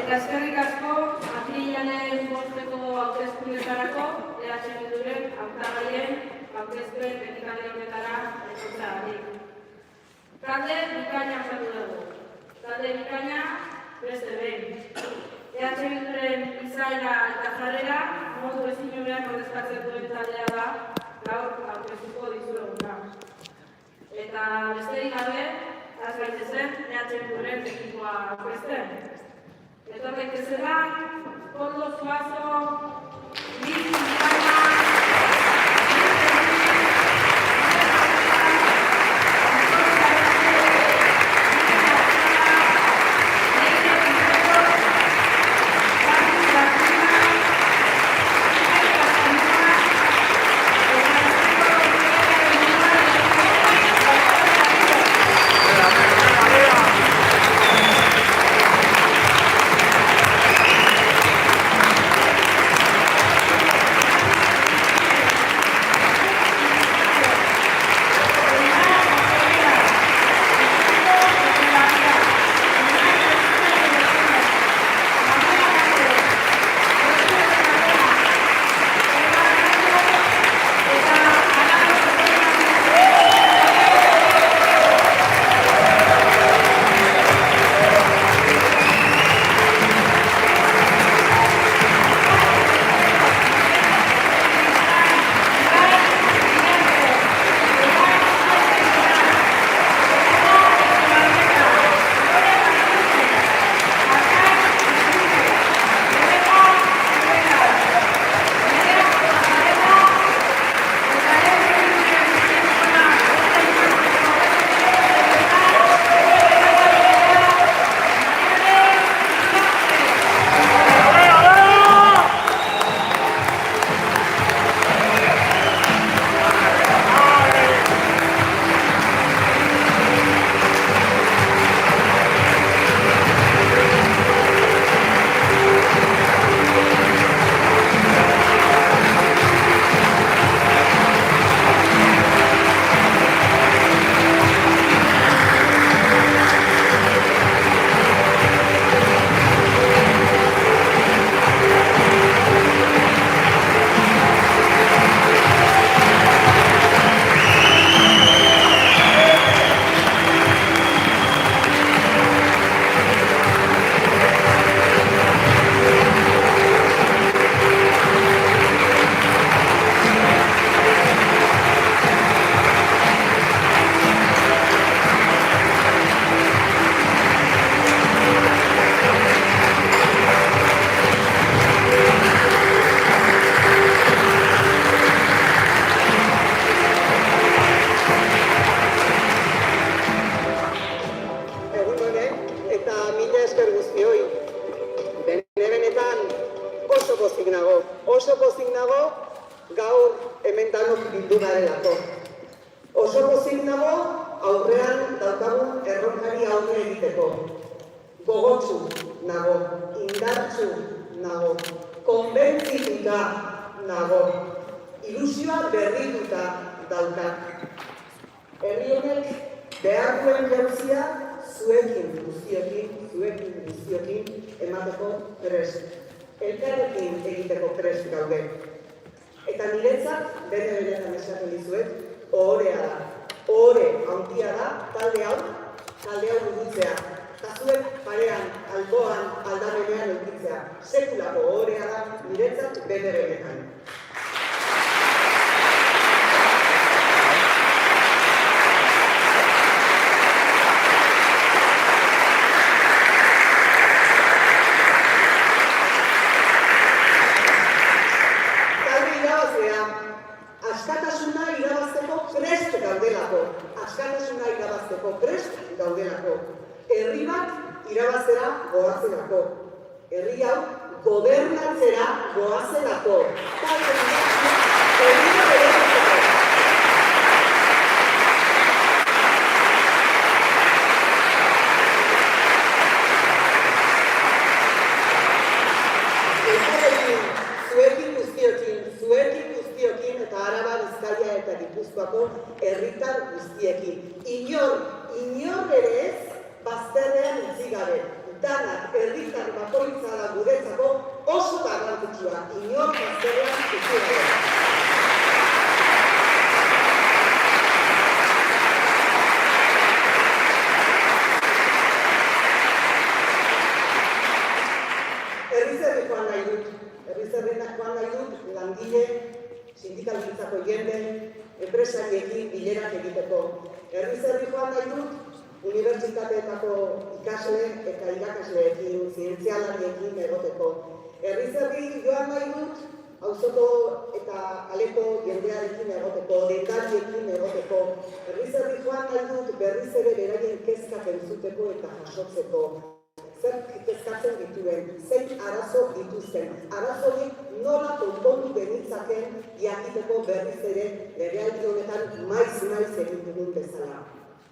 Eskerrik asko, apirilaren 5eko hauteskundeetarako EH Bilduren hautagaien hautespen ekitaldi honetara etortzeagatik. Talde bikaina osatu dugu. Talde bikaina beste behin. EH Bilduren izaera eta jarrera modu ezin hobean ordezkatzen duen taldea da gaur aurkeztuko dizueguna. Eta besterik gabe, has gaitezen EH Bilduren ekipoa aurkezten. Etor gaitezela, Koldo Zuazo, Luis Quintana, oso pozik nago gaur hemen danok bildu garelako. Oso pozik nago aurrean daukagun erronkari aurre egiteko. Gogotsu nago, indartsu nago, konbentzituta nago, ilusioa berrituta daukat. Herri honek behar duen jauzia zuekin guztiokin emateko prest. Elkarrekin egiteko prest gaude. Eta niretzat, bere-beretan esaten dizuet, ohorea da. Ohore handia da, talde hau burutzea. Eta zuek parean, alboan, aldamenean eukitzea. Sekulako ohorea da, niretzat bere-beretan. Herri bat irabaztera goazelako. Herri hau gobernatzera goazelako. Zuekin guztiokin eta Araba, Bizkaia eta Gipuzkoako herritar guztiekin. Inor ere ez bazterrean utzi gabe. danak herritar bakoitza da guretzako oso garrantzitsua, inork azterlan kultura. Herriz joan nahi dut, langile, sindikalitzako jende, enpresariekin bilerak egiteko. Herriz joan nahi dut, unibertsitateetako ikasle eta irakasleekin, zientzialariekin egoteko. Herriz joan nahi dut, auzoko eta kaleko jendearekin egoteko, dendariekin egoteko. Herriz joan nahi dut, berriz ere beraien kezkak entzuteko eta jasotzeko. Zer kezkatzen dituen, zein arazo dituzten, arazorik nola konpondu genitzaken jakiteko berriz ere legealdi honetan maiz egin dugun bezala.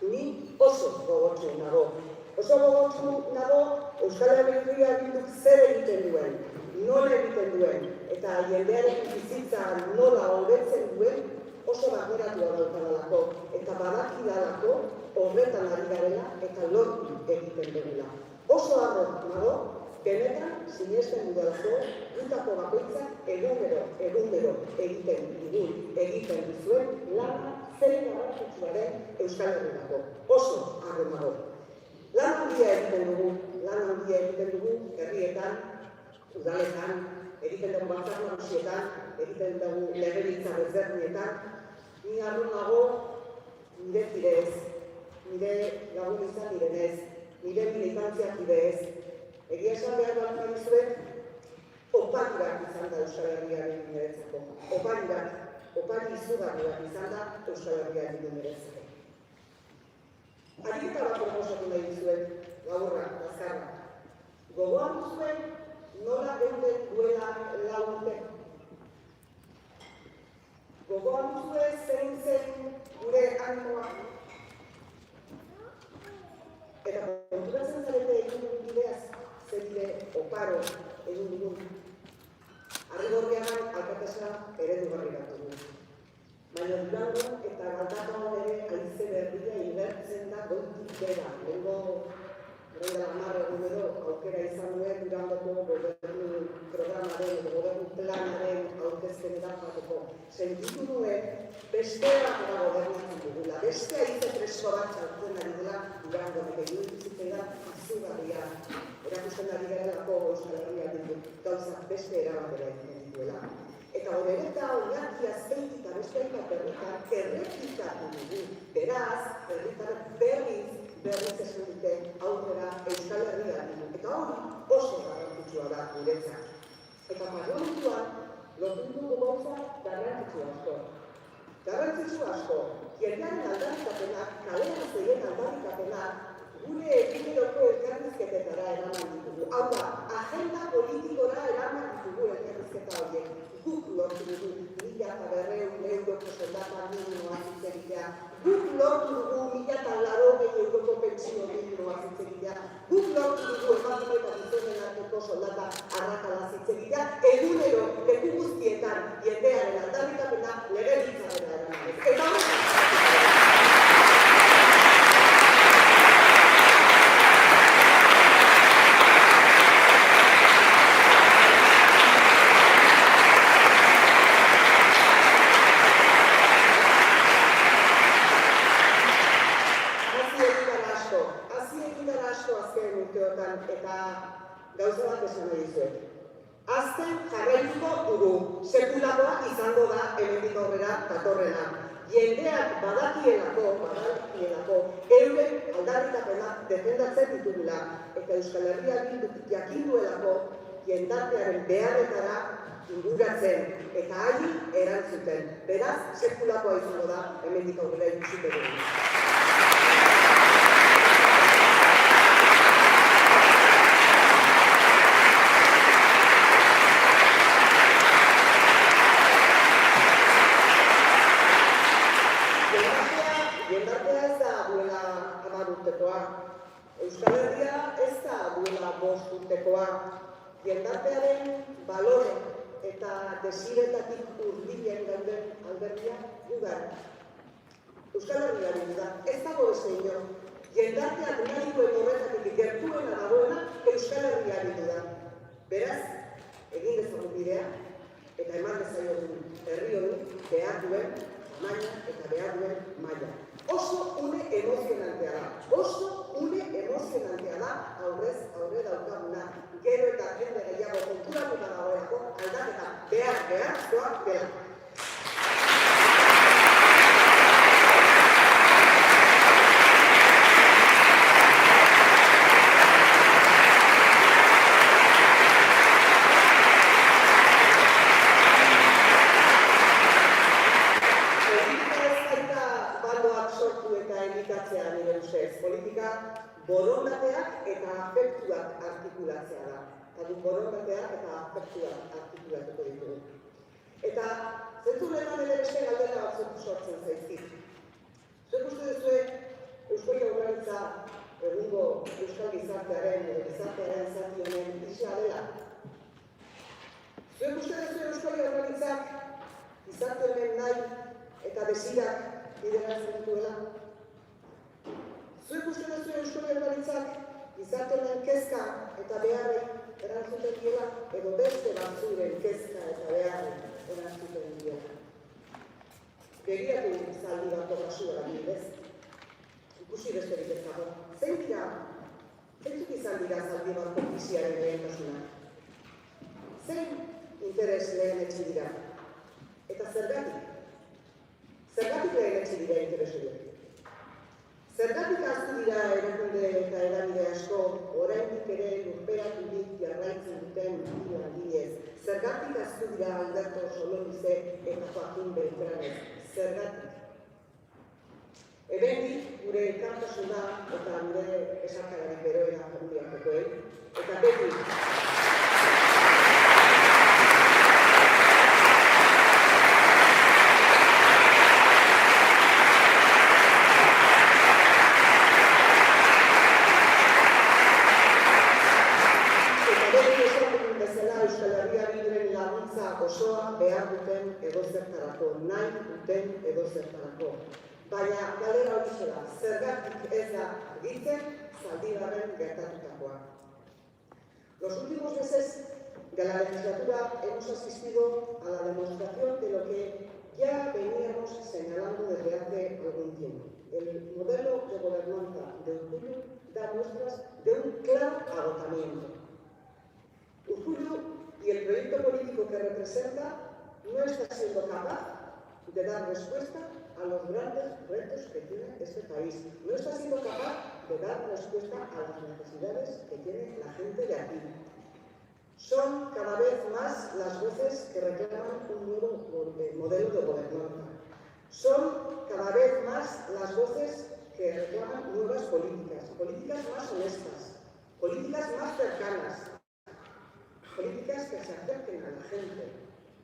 Ni oso gogotsu nago. Euskal Herria Bilduk zer egiten duen, nola egiten duen, eta jendearen bizitza nola hobetzen duen oso bakeratua daukadalako, eta badakidalako horretan ari garela eta lortu egiten dugula. Oso harro nago, benetan sinesten dudalako, gutako bakoitzak egunero egiten dizuen lana zein garrantzitsuaren Euskal Herrirako. Oso harro nago. Lan handia egiten dugu herrietan, udaletan, egiten dugu batzar nagusietan, egiten dugu legebiltzar ezberdinetan. Ni harro nago nire kideez, nire lagun izan direnez, nire militantziak bidez, egia esan behar bat dizuet, opari bat izan da Euskal Herriaren niretzako. Opari izugarri bat izan da Euskal Herriaren niretzako. Ariketa bat proposatu nahi dizuet, laburra, azkarra. Gogoan duzuen nola geunden duela lagunte. Gogoan duzuen zein zen gure animoa. Eta konturatzen zarete egin dugun bideaz, zer oparo egin dugun. Arrigorriagan alkatesa eredugarri bat dugu. Baina Durangon eta Galdakaon ere haize berria inbertzen da goitik bera. Lehengo egunero aukera izan duen Durangoko gobernu programaren, gobernu planaren aurkezpenera joateko. Sentitu nuen beste batera gobernatzen dugula, beste haize fresko bat sartzen ari dela Durangon eta iruditzen izugarria. Erakusten ari garelako Euskal Herria Bilduk gauzak beste erabatera egiten dituela. Eta horreta oinarkia zeiti eta beste hainbat herritar errepikatu dugu. Beraz, herritar berriz esan dute aurrera Euskal Herria Bilduk. Eta hori oso garrantzitsua da guretzat. Eta parlamentuan lortu dugu gauza garrantzitsu asko. Jendearen aldarrikapenak, kalean zeien aldarrikapenak, gure eguneroko elkarrizketetara eraman ditugu. Hau da, agenda politikora eraman ditugu elkarrizketa horiek. Guk lortu dugu 1.500 euroko soldata minimoa zitzegitea. Guk lortu dugu 1.080 euroko pentsio minimoa zitzegitea. Guk lortu dugu emakume eta gizonen arteko soldata arrakala zitzegitea. Egunero, leku guztietan, jendearen aldarrikapena legebiltzarrera eraman. Eta eta gauza bat esan nahi dizuet. Azken jarraituko dugu, sekulakoa izango da hemendik aurrera datorrena. Jendeak badakielako, euren aldarrikapena defendatzen ditugula, eta Euskal Herria Bilduk jakin duelako jendartearen beharretara inguratzen eta hagi erantzuten. Beraz, sekulakoa izango da hemendik aurrera ikusiko dugu. Euskal Herria ez da duela 5 urtekoa. Jendartearen balore eta desiretatik hurbilen dauden alderdiak ugari. Euskal Herria Bilduk ez dago beste inor. jendarteak nahi duen horretatik gertuena dagoena Euskal Herria bildu da. Beraz, egin dezagun bidea, eta eman dezaiogun herri hori behar duen maila eta behar duen maila. Oso une emozionantea da, aurrez aurre daukaguna, gero eta jende gehiago konturatuta dagoelako aldaketa beharrezkoa dela. Politika borondateak eta afektuak artikulatzea da. Eta borondateak eta afektuak artikulatuko ditugu. Eta zentzu honetan ere beste galdera batzuk sortzen zaizkit. Zuek uste duzue Eusko Jaurlaritza egungo euskal gizartearen zati honen isa dela? Zuek uste duzue Eusko Jaurlaritzak gizarte honen nahi eta desirak bideratzen dituela? Zuek uste duzue Eusko Jaurlaritzak gizarte honen kezka eta beharrei erantzuten diela, edo beste batzuren kezka eta beharrei erantzuten diela. Begiratu Zaldibarko kasua adibidez. Ikusi besterik ez dago. Zeintzuk izan dira Zaldibarko krisiaren lehentasuna? Zein interes lehenetsi dira? Eta zergatik? Zergatik lehenetsi dira interes horiek? Zergatik ahaztu dira erakunde eta eragile asko, oraindik ere lurperaturik jarraitzen duten langilez. Zergatik ahaztu dira Alberto Sololuze eta Joaquin Beltranez. Zergatik. Hemendik gure elkartasuna eta gure esakagarik beroena familiakoei. Eta beti nahi duten edozertarako. Baina galdera hori da, zergatik ez da argitzen Zaldibarren gertatutakoa. Los últimos meses de la legislatura hemos asistido a la demostración de lo que ya veníamos señalando desde hace algún tiempo. El modelo de gobernanza de Urkullu da muestras de un claro agotamiento. Urkullu y el proyecto político que representa no está siendo capaz de dar respuesta a los grandes retos que tiene este país. No está siendo capaz de dar respuesta a las necesidades que tiene la gente de aquí. Son cada vez más las voces que reclaman un nuevo modelo de gobernanza. Son cada vez más las voces que reclaman nuevas políticas, políticas más honestas, políticas más cercanas, políticas que se acerquen a la gente,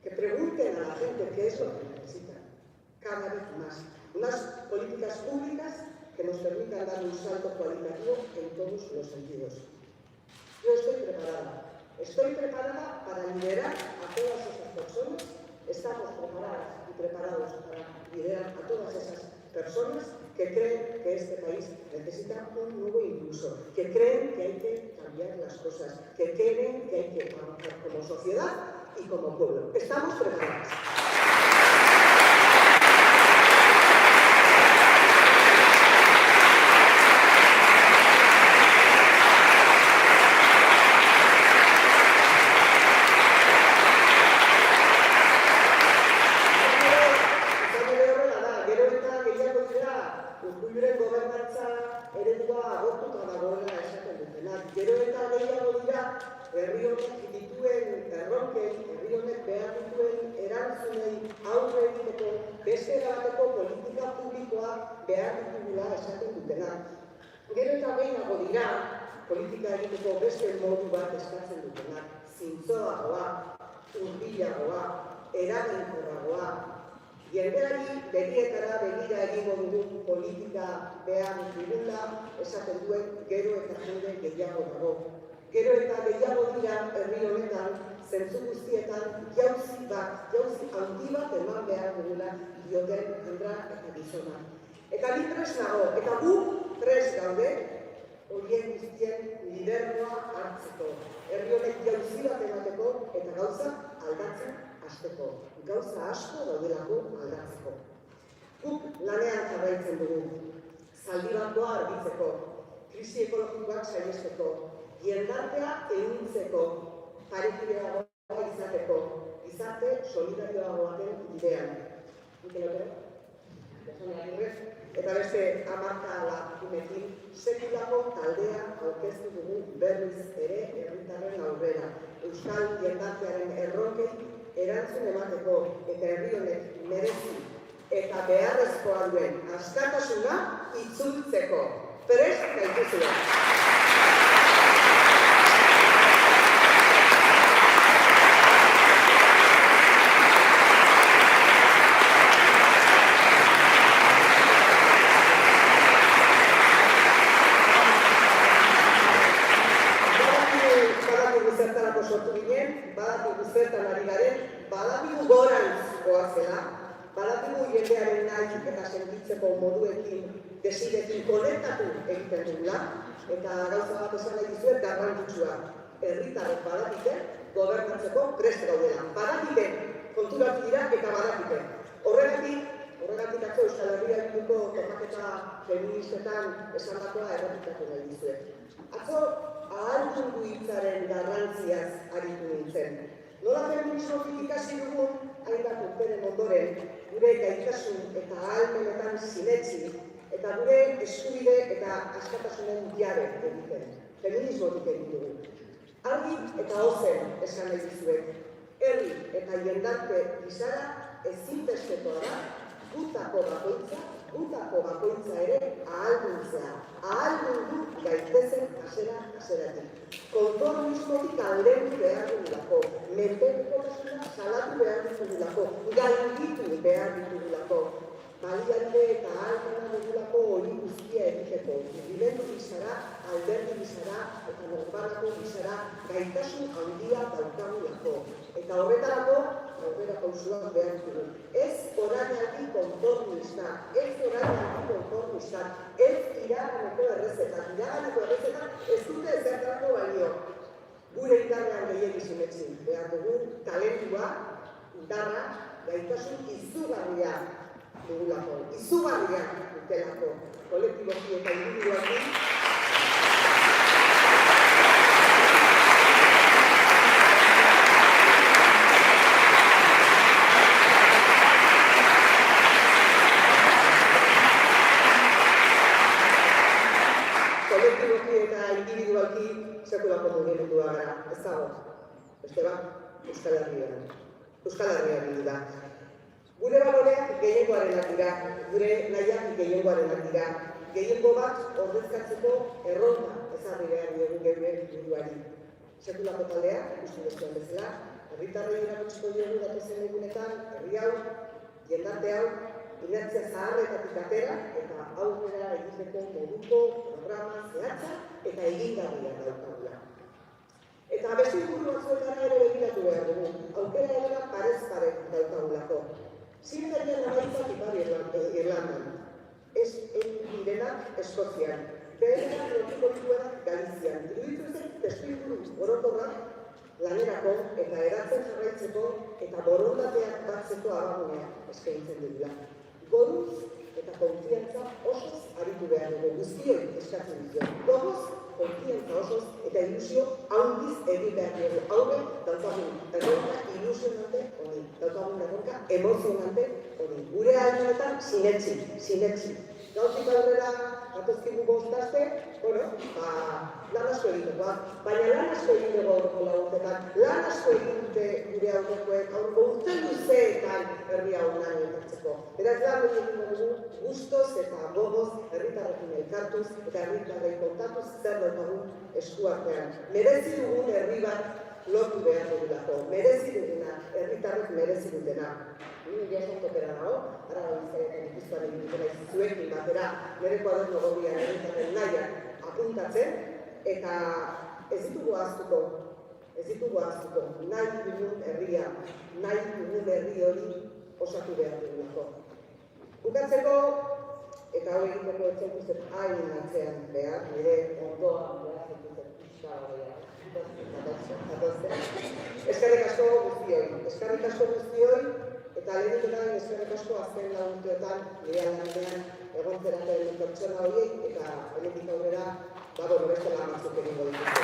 que pregunten a la gente qué es lo que necesitan, cada vez más. Unas políticas públicas que nos permitan dar un salto cualitativo en todos los sentidos. Yo estoy preparada para liderar a todas esas personas, estamos preparadas y preparados para liderar a todas esas personas que creen que este país necesita un nuevo impulso, que creen que hay que cambiar las cosas, que creen que hay que avanzar como sociedad y como pueblo. Estamos preparados. Herri honek dituen erronkei, herri honek behar dituen erantzunei aurre egiteko beste erabateko politika publikoa behar ditugula esaten dutenak. Gero eta gehiago dira politika egiteko beste modu bat eskatzen dutenak, zintzoagoa, hurbilagoa, eraginkorragoa. Jendeari begietara begira egingo dugun politika behar dugula esaten duen gero eta jende gehiago dago. Gero eta gehiago dira herri honetan, zentzu guztietan, jauzi handi bat eman behar dugula dioten handra eta gizona. Eta ni prest nago, eta gu prest gaude horien guztien lidergoa hartzeko. Herri honek jauzi bat emateko eta gauza aldatzen hasteko. Gauza asko daudelako aldatzeko. Guk lanean jarraitzen dugu. Zaldibarkoa argitzeko, krisi ekologikoak saihesteko, jendartea ehuntzeko, parekideagoa izateko, gizarte solidarioago baten bidean. Eta beste 10 lagunekin sekulako taldea aurkeztu dugu berriz ere herritarren aurrera. Euskal jendartearen erronkei erantzun emateko eta herri honek merezi eta beharrezkoa duen askatasuna itzultzeko. Prest gaituzue. Badakigu zertan ari garen, badakigu gorantz goazela, badakigu jendearen nahi eta sentitzeko moduekin, desirekin konektatu egiten dugula, eta gauza bat esan nahi dizuet garrantzitsua. Herritarrek badakite, gobernatzeko prest gaudela. Badakite, konturatu dira eta badakite. Horregatik atzo Euskal Herria Bilduko topaketa feministetan esandakoa errepikatu nahi dizuet. Atzo, ahaldundu hitzaren garrantziaz aritu nintzen. Nola feminismotik ikasi dugun, hainbat urteren ondoren, gure gaitasun eta ahalmenetan sinetsi, eta gure eskubide eta askatasunen jabe egiten. Feminismotik egin dugu. Argi eta ozen esan nahi dizuet. Herri eta jendarte gizara ezinbestekoa da, gutako bakoitza ere ahalduntzea. Ahaldundu gaitezen haseratik. Konformismotik aldendu behar dugulako, menpekotasuna salatu behar dugulako, gainditu behar dugulako, baliabide eta ahalmena dugulako hori guztia egiteko. Mugimendu gizara, alderdi gizara eta norbanako gizara gaitasun handia daukagulako. Eta horretarako, aurrera pausuak behar dugu. Ez orainaldi konformistak, ez iraganeko errezetak. Iraganeko errezetak ez dute ezertarako balio. Gure indarrean gehiegi sinetsi behar dugu, talentua, indarra, gaitasun izugarria dugulako. Izugarria dutelako. Kolektiboki eta individualki. Sekulako mugimendua gara, ez dago. Beste bat, Euskal Herria Bildu da. Gure baloreak gehiengoarenak dira, gure nahiak gehiengoarenak dira. Gehiengo bat ordezkatzeko erronka ezarri behar diogu geure buruari. Sekulako taldea, ikusten duzuen bezala, herritarrei erakutsiko diogu datozen egunetan, herri hau, jendarte hau, inertzia zaharretatik atera eta aurrera egiteko moduko programa zehatza eta egingarria daukagula. Eta beste inguru batzuetara ere begiratu behar dugu, aukera ere parez pare daukagulako. Zientarian amaitzak Ipar Irlandan, ez direnak Eskozian, beherenak lortuko dituenak Galizian. Iruditu zen testu inguru orokorrak lanerako eta eratzen jarraitzeko eta borondateak batzeko abaguneak eskaintzen dugula. Goruz eta konfiantza osoz aritu behar dugu, guztioi eskatzen ditu. Goruz, konfiantza osoz eta ilusio handiz egin behar dugu. Haure, daukagun erronka ilusionante honi, daukagun erronka emozionante honi. Gure aldenetan sinetsi. Gauzik aurrera, batozkigu bostazte, lan asko egitekoa. Baina lan asko egiteko aurreko laguntetan, lan asko egite gure aurrekoek, aurreko urte luzeetan herri hau lan ekartzeko. Beraz, lan egin dugu guztoz eta gogoz herritarrekin elkartuz eta herritarrei kontatuz zer daukagun eskuartean. Merezi dugun herri bat lortu behar dugulako. Merezi duguna, herritarrek merezi dutena. Nire topera dago, ara Bizkaian Gipuzkoan egin dutela izuekin batera, nire kuaderno gorrian herritarren nahiak apuntatzen, eta ez ditugu ahaztuko, nahi dugun herria, nahi dugun herri hori osatu behar dugulako. Bukatzeko, eta hori egiteko etxaituzet hain atzean behar, nire ondoan behar zituzet pixka horrean. Eskerrik asko guztioi, eta lehenik eta eskerrik asko azken laguntuetan nire aldanean egon zeraten pertsona horiek eta hemendik aurrera, beste lamatzuk egingo dituzte.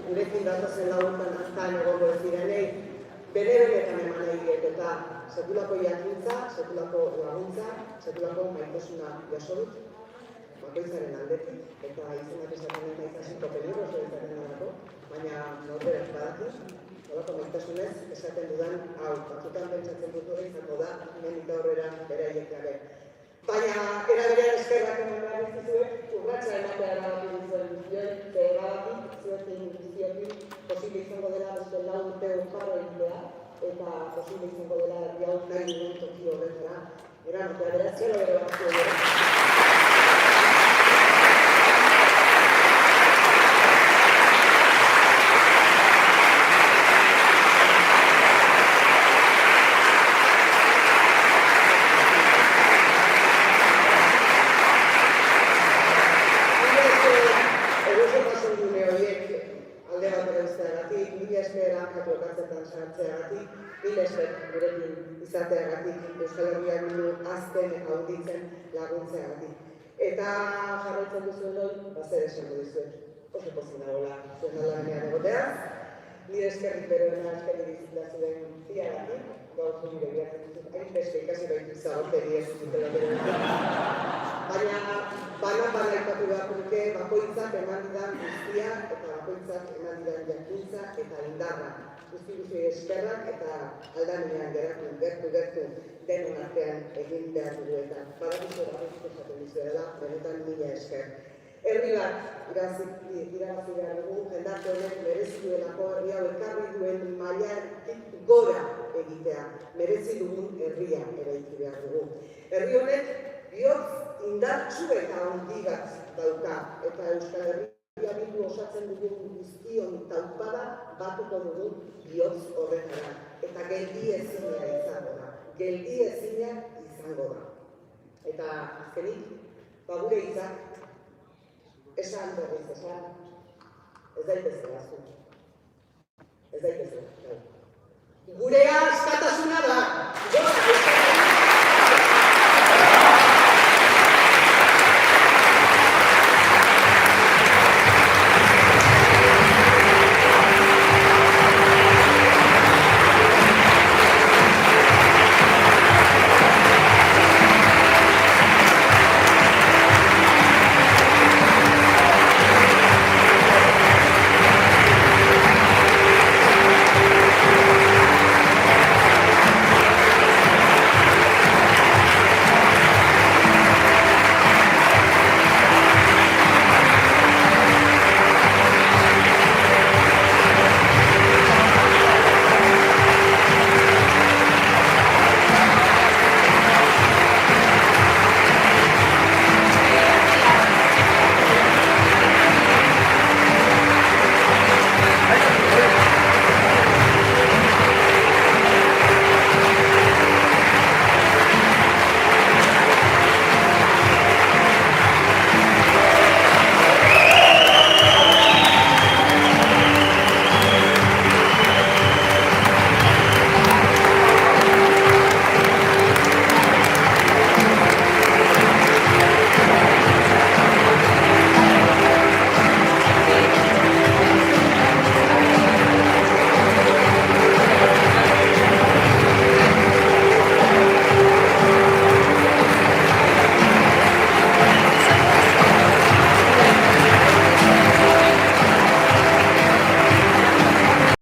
Gurekin datozen laguntan aztan egongo ez direnei, bere-beretan eman nahi diet eta sekulako jakintza, sekulako laguntza, sekulako maitasuna jaso dut, bakoitzaren aldetik, eta izenak esaten eta izasiko peligroso izaten darako, baina norberak badaki, nolako maitasunez esaten dudan hau, batzutan pentsatzen dut hori izango da, hemendik aurrera beraiek gabe. Baina, era berean eskerrak eman behar dizuet, urratsa ematea erabaki duzuen guztioi, erabaki zuekin guztiokin posible izango dela beste 4 urte oparo egitea, eta posible izango dela herri hau nahi duen toki horretara, eramatea beraz, zero bere bakio dira. Gurekin izateagatik, Euskal Herria Bildu azten eta handitzen laguntzeagatik. Eta jarraitzen duzuen hori, zer esango dizuet. Oso pozik nagoela zuen alanean egoteaz. Nire eskerrik beroena eskerrik bizitazuen ziagatik, gaur nire bihartzen duzuen, hain beste ikasi baitu zagonteri ez zutela beroena. Baina, bana ipatu behar duke, bakoitzak eman didan guztia eta bakoitzak eman didan jakintza eta indarra. Guzti eskerrak eta aldanean gertu denon artean egin behar dugu eta badakizu esaten dizuela, benetan mila esker. Herri bat irabazi behar dugu, jendarte honek merezi duelako herri hau ekarri duen mailatik gora egitea, merezi dugun herria eraiki behar dugu. Herri honek bihotz indartsu eta handi bat dauka eta Euskal Herria Bildu osatzen dugun guztion taupada batuko dugu bihotz horretara. Eta geldi ezina izango da. Eta azkenik, gure hitzak, esan berriz esan, ez daitezela zu. Ez daitezela. Gurea askatasuna da.